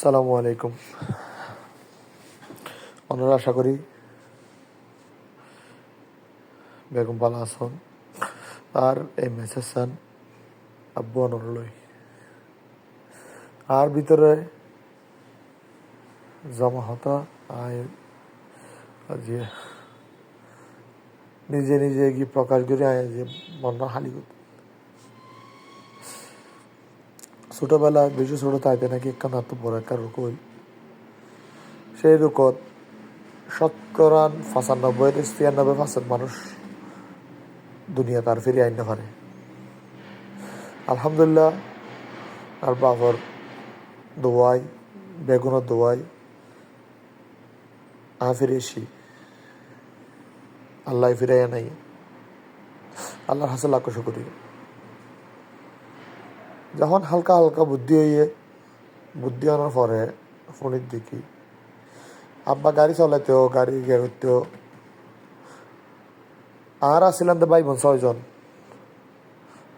আসসালামু আলাইকুম। অনর আশা করি বেগম ভালো আছেন। আর এই মেসেজ চান আব্বু অনর লই আর ভিতরে জমা হতা আয় যে নিজে নিজে গিয়ে প্রকাশ করে আয় যে মন হালি করতে ছোটবেলা বেশি ছোট থাকতে নাকি একখান আত্ম বড় একটা রোগ হইল। সেই রোগত 95-96% মানুষ দুনিয়া তার ফিরে আইন পারে। আলহামদুলিল্লাহ আর বাবর দোয়াই বেগুনের দোয়াই ফিরে এসি আল্লাহ ফিরাইয়া নাই। আল্লাহর হাসে লাখ শুকরি। যখন হালকা হালকা বুদ্ধি আনার পরে ফোনের দিকে আব্বা গাড়ি চালাইতেও গাড়ি ইয়ে করতেও আর আসছিলাম তো ভাই বোন 6 জন।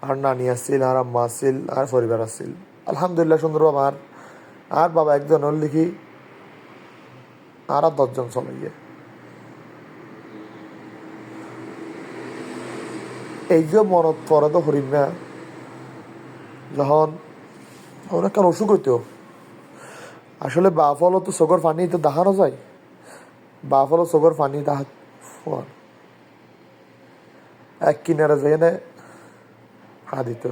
আর নানি আসছিল আর আম্মা আসছিল আর পরিবার আসছিল। আলহামদুলিল্লাহ সুন্দরভাবে আর বাবা একজন ওর লিখি আর 10 জন চলে গিয়ে এই যে মনত পরে তো হরিণ না যখন অনেক অসুখ হইতো। আসলে বাপ হলো তো চোখের পানি তো দেখানো যায়। বাপ হলো চোখের পানি দেখা এক কিনারে যাই না দিত।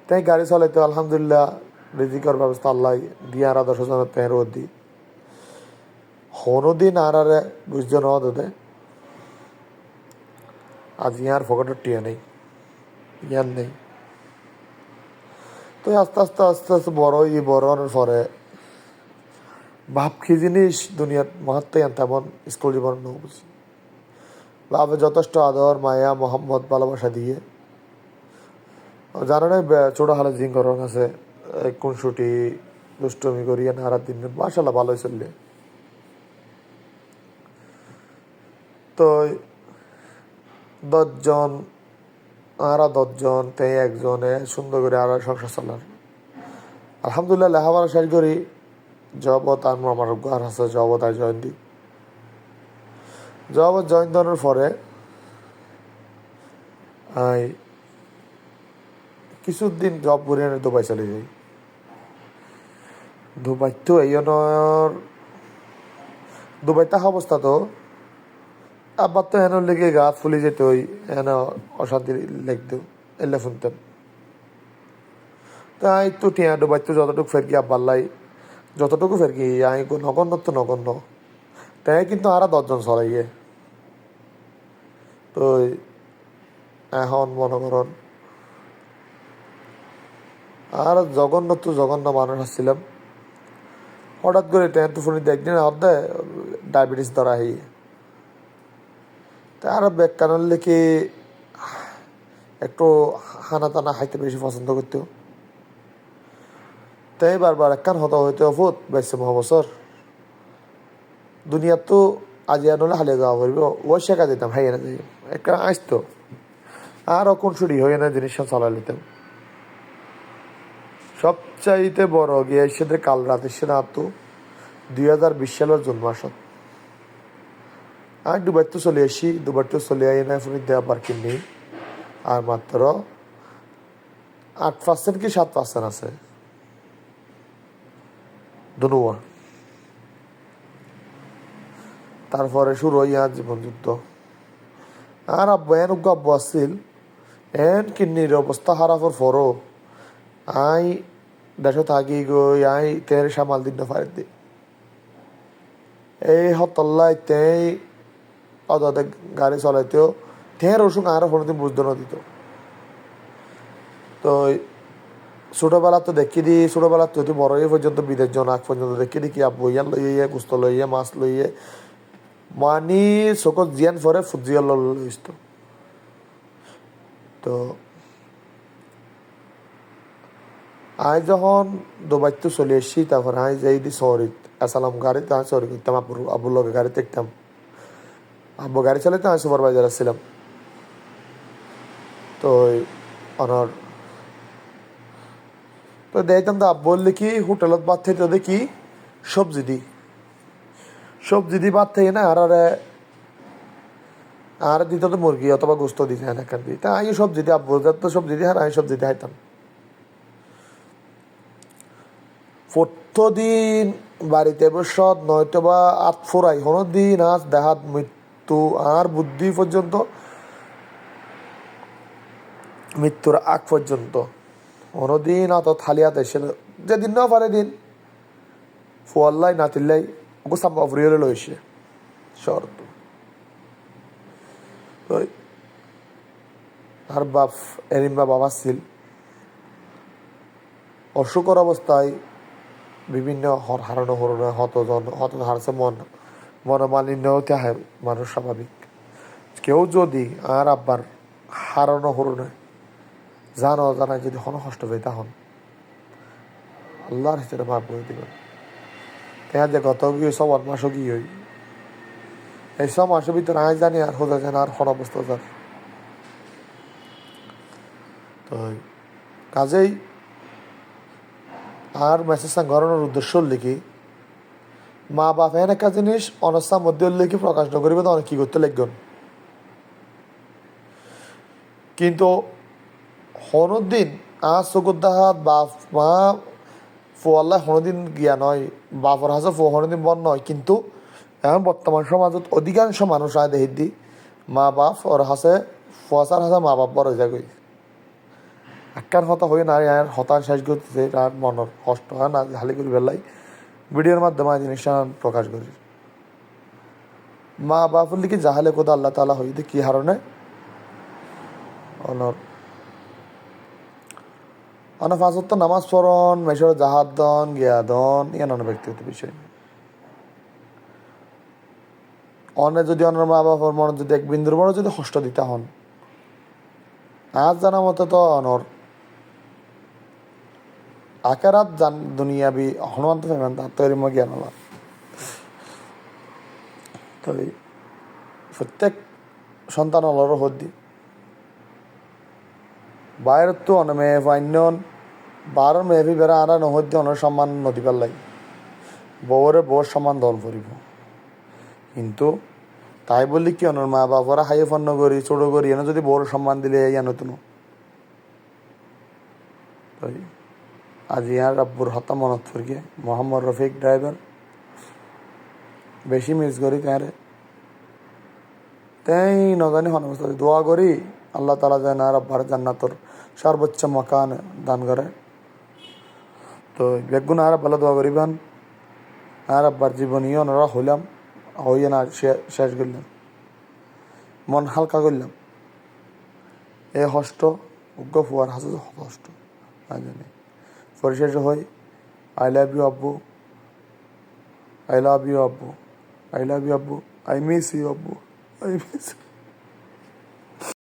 তাই গাড়ি চালাইতো আলহামদুলিল্লাহ রিজিকের ব্যবস্থা আল্লাহ দিয়ে আর 10 জনের তেরো দি কোনোদিন আর বুঝতে না দে আজ ইয়ার ফকটের টিয়া নেই ইয়ার নেই। তো আস্তে আস্তে আস্তে আস্তে বড় হওয়ার পরে বাপ কি জিনিস দুনিয়ার মাহাত্ম তেমন স্কুল জীবন বুঝি। বাপে যথেষ্ট আদর মায়া মোহাম্মদ ভালোবাসা দিয়ে জানো না ছোট হালে জিং করন আছে কোন ছুটি দুষ্টমি করিয়ে না আর দিন মাসাল্লাহ ভালোই চললে। তো 10 জন আর 10 জন তাই একজনে সুন্দর করে আর সংসার চালার আলহামদুলিল্লাহ লেখাপড়া শেষ করি জবত আর আমার ঘর আছে জবত আর জয়ন্তী জবত জয়েন দেওয়ার পরে কিছুদিন জব করে দুবাই চলে যাই। দুবাই তো দুবাই থাকা অবস্থা তো আবার তো হেন লেগে গা ফুলে যেত ওই হেন অশান্তি লেগতো এলে শুনতাম। তাই তো টিয়া দুবাই তো যতটুকু ফেরকি আব্বাল্লাই যতটুকু ফেরকি আমি নগণ্য তো নগণ্য তাই কিন্তু আর 10 জন চলাইয়ে। তো এখন মনে করেন আর জঘন্য মানুষ আসছিলাম। হঠাৎ করে টেন্থ ফোনে একদিন অর্ধে ডায়াবেটিস ধরা হই তা আর ব্যাখ্যানোর লেখে একটু হানা টানা খাইতে বেশি পছন্দ করতো। তাই বারবার একখান হতা হইতে অফুত 22 বছর দুনিয়ার তো আজি আনলে হালিয়ে যাওয়া করবো ওই শেখা যেতাম হাইয়ে না যাই একটা আসতো আর কোন ছুটি হয়ে না জিনিস চালা নিতাম। সবচাইতে বড় গিয়ে সাথে কাল রাতের সাথে তো 2020 সালের জুন মাসত আমি দুবার তো চলে আসি দুবার তো চলে আই না ফোন দেওয়া বার কিনি আর মাত্র 8% কি 7% আছে ধনুয়া। তারপরে শুরু হইয়া জীবন যুদ্ধ আর আব্বু আব্বু আসছিল এন কিন্নির অবস্থা খারাপের পরও আই দেশে থাকি গই আই তের সামাল দিন পারে দি এই হতল্লাই তেই অদাতে গাড়ি চলাইতেও তের ওষুধ আর কোনোদিন বুঝতে না দিত। তো ছোটবেলা তো দেখি দি ছোটবেলা তো বড় হয়ে পর্যন্ত বিদেশ জন আগ পর্যন্ত দেখি দি কি আব্বু ইয়ান লইয়ে গুস্ত লইয়ে মাছ লইয়ে মানি চকত জিয়ান ফরে ফুজিয়াল লইত। তো আই যখন দুবাইতে চলে এসছি তারপর আই যাই দি শহরিত আসালাম গাড়িতে আমি শহরি করতাম আব্বুর লগে গাড়ি দেখতাম আব্বু গাড়ি চালাইতে আমি সুপারভাইজার আসছিলাম। তো অনার তো দেখতাম তো বললে কি হোটেলত ভাত থেকে দেখি সবজি দি ভাত থেকে না আর দিত তো মুরগি অথবা গোস্ত দিতে হ্যাঁ এখান দিয়ে তা আমি সবজি দিয়ে আব্বু তো সবজি দিয়ে আর আমি সবজি দিয়ে খাইতাম প্রত্যেকদিন বাড়িতে বসত নয়তো বা আট ফোরাই কোনো দিন আজ দেহাত মৃত্যু আর বুদ্ধি পর্যন্ত মৃত্যুর আগ পর্যন্ত কোনোদিন অত থালিয়াতে এসে যেদিন না পারে দিন ফুয়াল্লাই নাতিল্লাই ওকে সাম্বা ফুরিয়ে লইছে শর্ত আর বাপ এরিম্বা বাবা ছিল অসুখর অবস্থায় বিভিন্ন হারানো হরণে হত হারছে মনোমালিন্য হতে হয় মানুষ স্বাভাবিক কেউ যদি আর আব্বার হারানো হরণে জানো জানায় যদি হন কষ্ট পেয়ে তখন আল্লাহর হিসেবে মাফ করে দিবেন দেখা যে গত গিয়ে সব মাসও গিয়ে হই এই সব মাসের ভিতরে আমি জানি আর হোদা জানে আর হন অবস্থা যার তো কাজেই আর মেসেজ গড়ানোর উদ্দেশ্য লিখি মা বাপ এন একটা জিনিস অনস্থার মধ্যে লিখি প্রকাশ নকরিবে তো অনেক কী করতে লিখবেন কিন্তু হনুদিন আজ চকুদ্দাহাত বাপ মা ফোয়াল্লা হনুদিন গিয়া নয় বাপর হাসে ফো হনুদিন বন নয় কিন্তু এখন বর্তমান সমাজত অধিকাংশ মানুষ আয় দেখি দি মা বাপ ওর হাসে ফোয়াশার হাসে মা বাপ বড় যায় গই একখান হতা হয়ে না আর হতাশ শেষ করতেছে তার মনের কষ্ট হয় না হালি করি বেলাই ভিডিওর মাধ্যমে জিনিসটা প্রকাশ করি মা বাপুর লিখে জাহালে কোথা আল্লাহ তালা হইতে কি হারণে ফাঁসত্ব নামাজ পড়ন মেশর জাহাদ দন গিয়া দন ইয়ান ব্যক্তিগত বিষয় অনে যদি অন্য মা বাবার মনে যদি এক বিন্দুর মনে যদি কষ্ট দিতে হন আজ জানা মতো তো অনর আকারাত জান দুনিয়াবি হনুমন্ত ফেমেন তার তৈরি মা জ্ঞান হল তবে প্রত্যেক সন্তান অলর হদ্দি বাইরের তো অন মেয়ে ফাইন বারো মেয়ে বেড়া আনা নহদ্দি অনেক সম্মান নদী পাল্লাই বউরে বউর সম্মান দল করিব কিন্তু তাই বললি কি অনর মা বাবারা হাইয়ে ফন্ন করি ছোটো করি এনে যদি বউর সম্মান দিলে ইয়া নতুন তাই আজ ইয়ার আব্বুর হতা মনত ফিরকে মোহাম্মদ রফিক ড্রাইভার বেশি মিস করি তাঁরে তাই নজানি হনবস্থা দোয়া করি আল্লাহ তালা যেন আর আব্বার জান্নাতর সর্বোচ্চ মকান দান করে তো বেগুন আর ভালো দোয়া করিবেন আর আব্বার জীবনী ওনারা হইলাম হইয়ে না শেষ করলাম মন হালকা করলাম এ হষ্ট উগ্র ফুয়ার হাসে হষ্ট জানি পরিশেষে হই আই লাভ ইউ আব্বু আই লাভ ইউ আব্বু আই লাভ ইউ আব্বু আই মিস ইউ আব্বু আই মিস